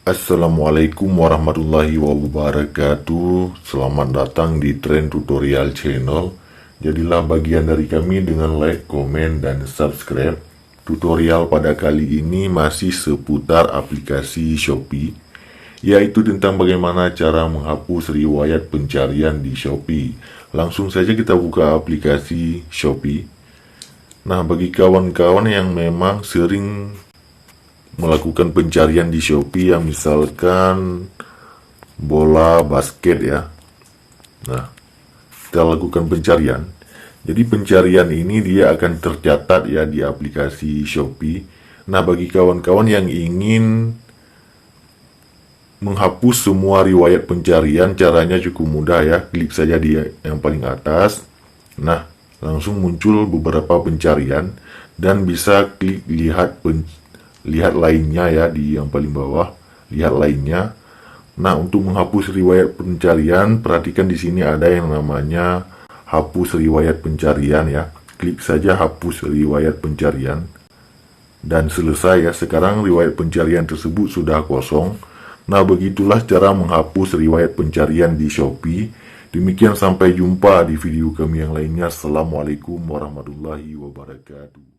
Assalamualaikum warahmatullahi wabarakatuh. Selamat datang di Trend Tutorial Channel. Jadilah bagian dari kami dengan like, komen, dan subscribe. Tutorial pada kali ini masih seputar aplikasi Shopee, yaitu tentang bagaimana cara menghapus riwayat pencarian di Shopee. Langsung saja kita buka aplikasi Shopee. Nah, bagi kawan-kawan yang memang sering melakukan pencarian di Shopee yang misalkan bola basket ya. Nah, kita lakukan pencarian. Jadi pencarian ini dia akan tercatat ya di aplikasi Shopee. Nah, bagi kawan-kawan yang ingin menghapus semua riwayat pencarian, caranya cukup mudah ya. Klik saja di yang paling atas. Nah, langsung muncul beberapa pencarian dan bisa klik lihat lainnya ya di yang paling bawah, lihat lainnya. Nah, untuk menghapus riwayat pencarian, perhatikan di sini ada yang namanya hapus riwayat pencarian ya. Klik saja hapus riwayat pencarian dan selesai ya. Sekarang riwayat pencarian tersebut sudah kosong. Nah, begitulah cara menghapus riwayat pencarian di Shopee. Demikian, sampai jumpa di video kami yang lainnya. Assalamualaikum warahmatullahi wabarakatuh.